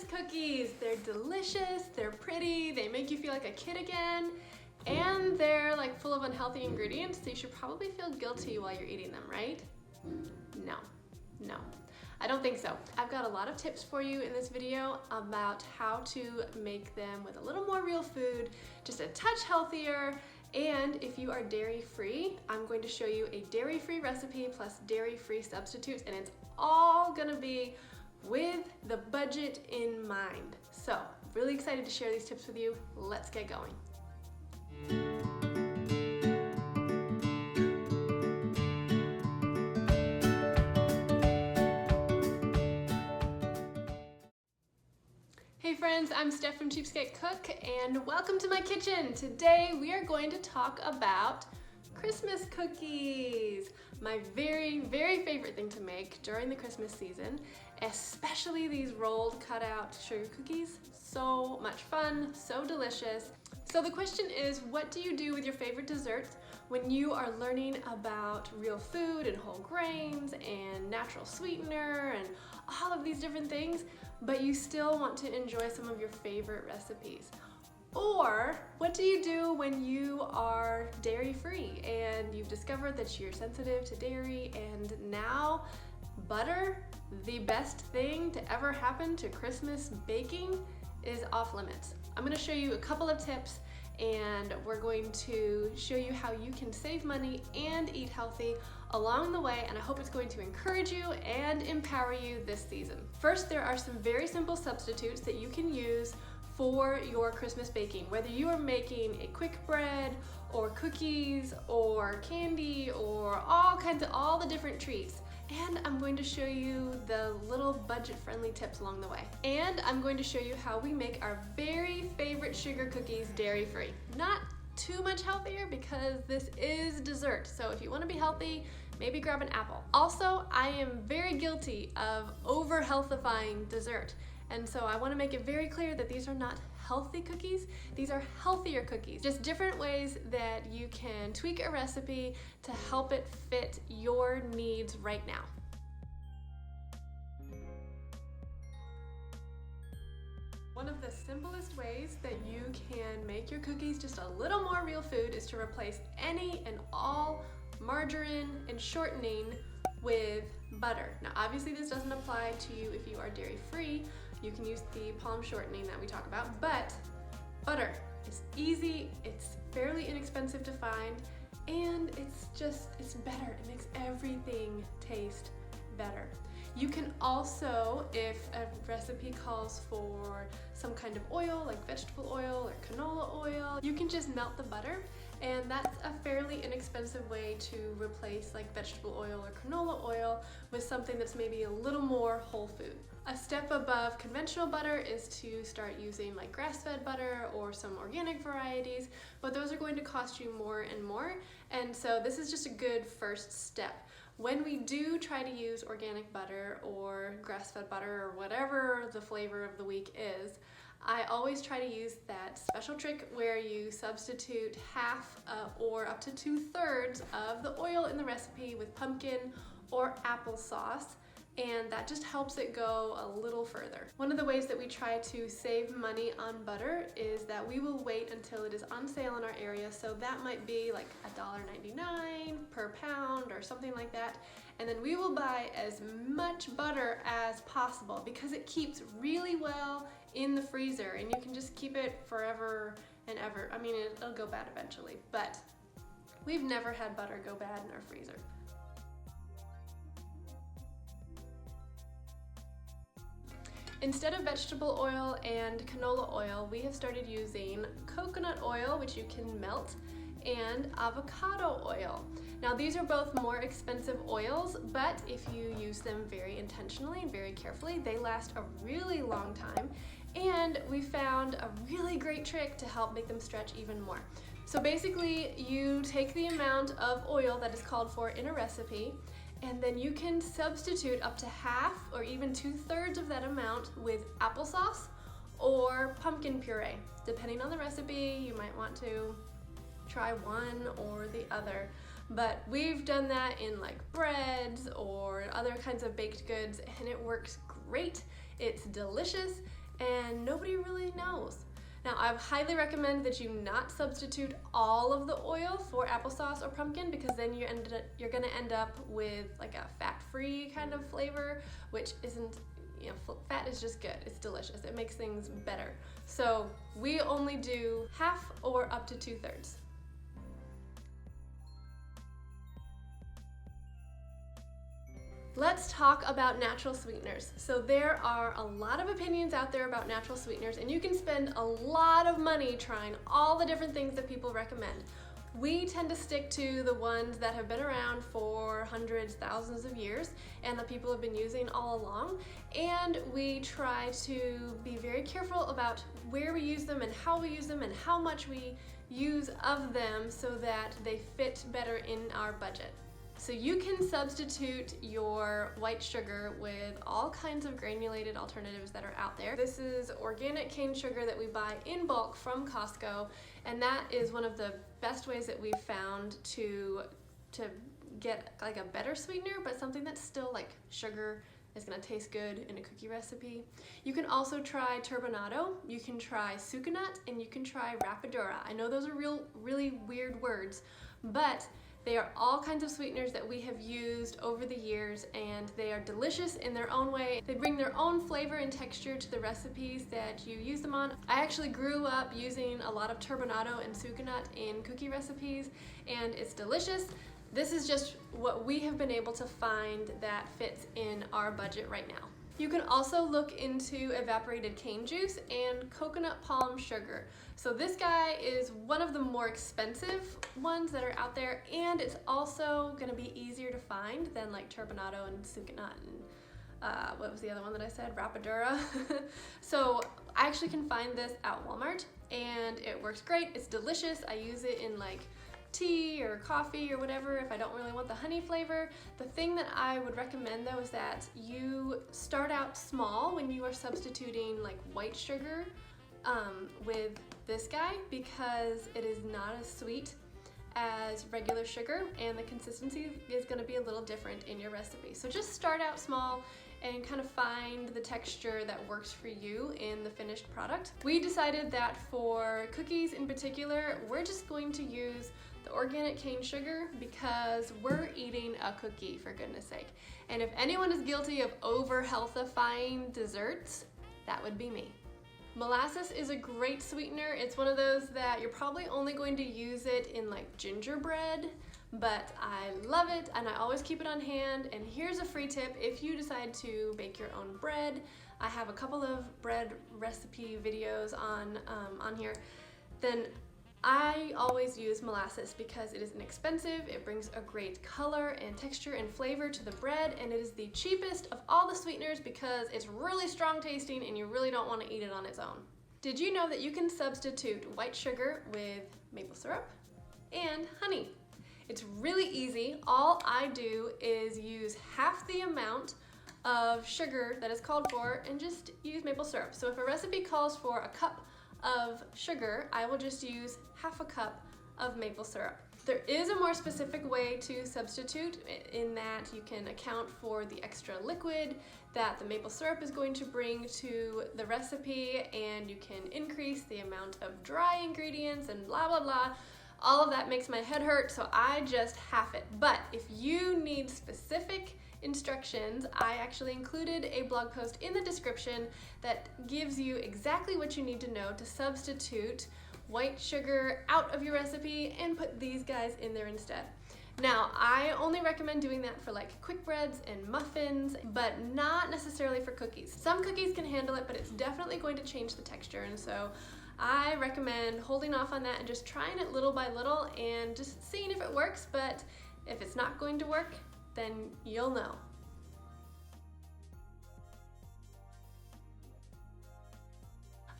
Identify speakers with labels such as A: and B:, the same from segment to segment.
A: cookies. They're delicious, they're pretty, they make you feel like a kid again, and they're like full of unhealthy ingredients, so you should probably feel guilty while you're eating them, right? No, I don't think so. I've got a lot of tips for you in this video about how to make them with a little more real food, just a touch healthier. And if you are dairy-free, I'm going to show you a dairy-free recipe plus dairy-free substitutes, and it's all gonna be with the budget in mind. So, really excited to share these tips with you. Let's get going. Hey friends, I'm Steph from Cheapskate Cook, and welcome to my kitchen. Today we are going to talk about Christmas cookies. My very favorite thing to make during the Christmas season, especially these rolled cut out sugar cookies. So much fun, so delicious. So the question is, what do you do with your favorite desserts when you are learning about real food and whole grains and natural sweetener and all of these different things, but you still want to enjoy some of your favorite recipes? Or what do you do when you are dairy-free and you've discovered that you're sensitive to dairy, and now butter, the best thing to ever happen to Christmas baking, is off limits? I'm going to show you a couple of tips, and we're going to show you how you can save money and eat healthy along the way, and I hope it's going to encourage you and empower you this season. First, there are some very simple substitutes that you can use for your Christmas baking, whether you are making a quick bread or cookies or candy or all the different treats. And I'm going to show you the little budget-friendly tips along the way. And I'm going to show you how we make our very favorite sugar cookies dairy-free. Not too much healthier because this is dessert, so if you want to be healthy, maybe grab an apple. Also, I am very guilty of over-healthifying dessert, and so I want to make it very clear that these are not healthy cookies, these are healthier cookies. Just different ways that you can tweak a recipe to help it fit your needs right now. One of the simplest ways that you can make your cookies just a little more real food is to replace any and all margarine and shortening with butter. Now obviously this doesn't apply to you if you are dairy-free. You can use the palm shortening that we talk about, but butter is easy, it's fairly inexpensive to find, and it's better. It makes everything taste better. You can also, if a recipe calls for some kind of oil, like vegetable oil or canola oil, you can just melt the butter, and that's a fairly inexpensive way to replace like vegetable oil or canola oil with something that's maybe a little more whole food. A step above conventional butter is to start using like grass-fed butter or some organic varieties, but those are going to cost you more and more, and so this is just a good first step. When we do try to use organic butter or grass-fed butter or whatever the flavor of the week is, I always try to use that special trick where you substitute half or up to 2/3 of the oil in the recipe with pumpkin or applesauce, and that just helps it go a little further. One of the ways that we try to save money on butter is that we will wait until it is on sale in our area, so that might be like $1.99 per pound or something like that, and then we will buy as much butter as possible because it keeps really well in the freezer and you can just keep it forever and ever. I mean, it'll go bad eventually, but we've never had butter go bad in our freezer. Instead of vegetable oil and canola oil, we have started using coconut oil, which you can melt, and avocado oil. Now these are both more expensive oils, but if you use them very intentionally and very carefully, they last a really long time, and we found a really great trick to help make them stretch even more. So basically, you take the amount of oil that is called for in a recipe, and then you can substitute up to half or even 2/3 of that amount with applesauce or pumpkin puree. Depending on the recipe, you might want to try one or the other. But we've done that in like breads or other kinds of baked goods, and it works great. It's delicious, and nobody really knows. Now, I highly recommend that you not substitute all of the oil for applesauce or pumpkin, because then you're gonna end up with like a fat-free kind of flavor, which isn't, you know, fat is just good. It's delicious. It makes things better. So we only do half or up to 2/3. Let's talk about natural sweeteners. So there are a lot of opinions out there about natural sweeteners, and you can spend a lot of money trying all the different things that people recommend. We tend to stick to the ones that have been around for hundreds, thousands of years, and that people have been using all along. And we try to be very careful about where we use them and how we use them and how much we use of them so that they fit better in our budget. So you can substitute your white sugar with all kinds of granulated alternatives that are out there. This is organic cane sugar that we buy in bulk from Costco, and that is one of the best ways that we've found to get like a better sweetener, but something that's still like sugar, is gonna taste good in a cookie recipe. You can also try turbinado, you can try sucanut, and you can try rapadura. I know those are really weird words, but they are all kinds of sweeteners that we have used over the years, and they are delicious in their own way. They bring their own flavor and texture to the recipes that you use them on. I actually grew up using a lot of turbinado and sucanut in cookie recipes, and it's delicious. This is just what we have been able to find that fits in our budget right now. You can also look into evaporated cane juice and coconut palm sugar. So this guy is one of the more expensive ones that are out there, and it's also gonna be easier to find than like turbinado and sucanut and what was the other one that I said? Rapadura. So I actually can find this at Walmart, and it works great. It's delicious. I use it in like tea or coffee or whatever if I don't really want the honey flavor. The thing that I would recommend though is that you start out small when you are substituting like white sugar with this guy, because it is not as sweet as regular sugar, and the consistency is going to be a little different in your recipe. So just start out small and kind of find the texture that works for you in the finished product. We decided that for cookies in particular, we're just going to use the organic cane sugar because we're eating a cookie, for goodness sake. And if anyone is guilty of over-healthifying desserts, that would be me. Molasses is a great sweetener. It's one of those that you're probably only going to use it in like gingerbread, but I love it and I always keep it on hand. And here's a free tip: if you decide to bake your own bread, I have a couple of bread recipe videos on here, then I always use molasses because it is inexpensive, it brings a great color and texture and flavor to the bread, and it is the cheapest of all the sweeteners because it's really strong tasting and you really don't want to eat it on its own. Did you know that you can substitute white sugar with maple syrup and honey? It's really easy. All I do is use half the amount of sugar that is called for and just use maple syrup. So if a recipe calls for a cup of sugar, I will just use half a cup of maple syrup. There is a more specific way to substitute in that you can account for the extra liquid that the maple syrup is going to bring to the recipe, and you can increase the amount of dry ingredients and blah blah blah. All of that makes my head hurt, so I just half it. But if you need specific instructions, I actually included a blog post in the description that gives you exactly what you need to know to substitute white sugar out of your recipe and put these guys in there instead. Now, I only recommend doing that for like quick breads and muffins, but not necessarily for cookies. Some cookies can handle it, but it's definitely going to change the texture, and so I recommend holding off on that and just trying it little by little and just seeing if it works. But if it's not going to work, then you'll know.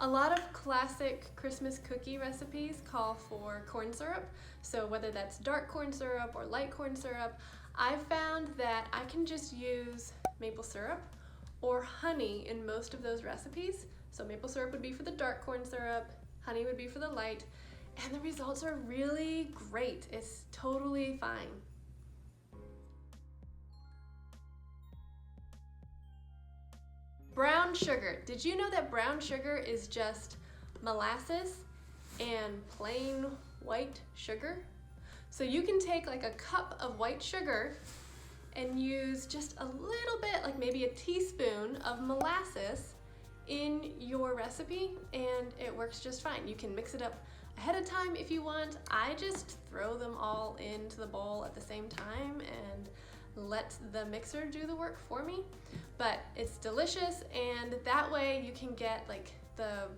A: A lot of classic Christmas cookie recipes call for corn syrup, so whether that's dark corn syrup or light corn syrup, I've found that I can just use maple syrup or honey in most of those recipes. So maple syrup would be for the dark corn syrup, honey would be for the light, and the results are really great. It's totally fine. Brown sugar. Did you know that brown sugar is just molasses and plain white sugar? So you can take like a cup of white sugar and use just a little bit, like maybe a teaspoon of molasses in your recipe, and it works just fine. You can mix it up ahead of time if you want. I just throw them all into the bowl at the same time and let the mixer do the work for me. But it's delicious, and that way you can get like the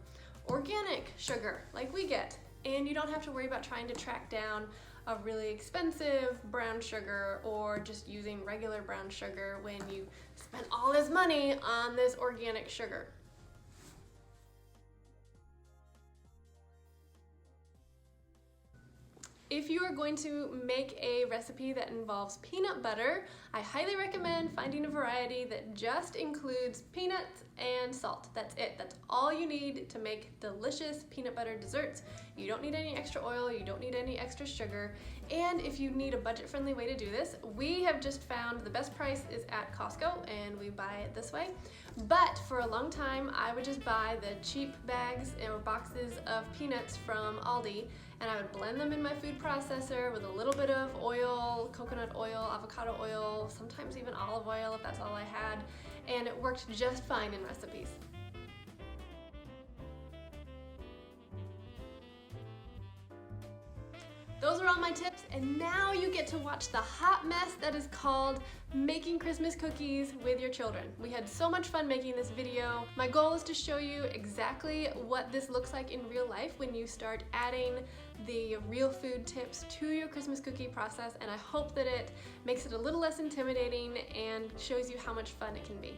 A: organic sugar like we get, and you don't have to worry about trying to track down a really expensive brown sugar or just using regular brown sugar when you spent all this money on this organic sugar. If you are going to make a recipe that involves peanut butter, I highly recommend finding a variety that just includes peanuts and salt. That's it. That's all you need to make delicious peanut butter desserts. You don't need any extra oil, you don't need any extra sugar, and if you need a budget-friendly way to do this, we have just found the best price is at Costco, and we buy it this way. But for a long time, I would just buy the cheap bags or boxes of peanuts from Aldi, and I would blend them in my food processor with a little bit of oil, coconut oil, avocado oil, sometimes even olive oil if that's all I had, and it worked just fine in recipes. Those are all my tips, and now you get to watch the hot mess that is called making Christmas cookies with your children. We had so much fun making this video. My goal is to show you exactly what this looks like in real life when you start adding the real food tips to your Christmas cookie process, and I hope that it makes it a little less intimidating and shows you how much fun it can be.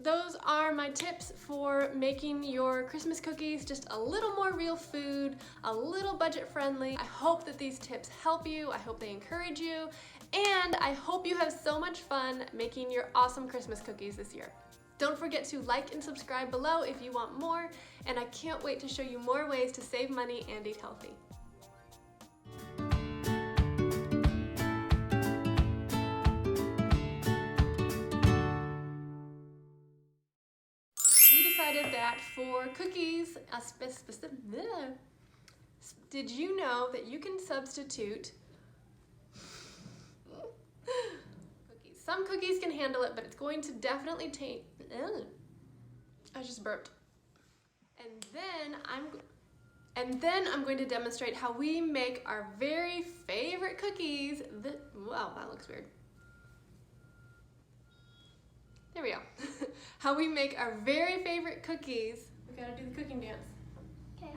A: those are my tips for making your Christmas cookies just a little more real food, a little budget friendly. I hope that these tips help you. I hope they encourage you. And I hope you have so much fun making your awesome Christmas cookies this year. Don't forget to like and subscribe below if you want more. And I can't wait to show you more ways to save money and eat healthy. That for cookies, did you know that you can substitute cookies? Some cookies can handle it, but it's going to definitely take, I just burped. And then I'm going to demonstrate how we make our very favorite cookies. Wow, that looks weird. There we go. How we make our very favorite cookies. We gotta do the cooking dance.
B: Okay.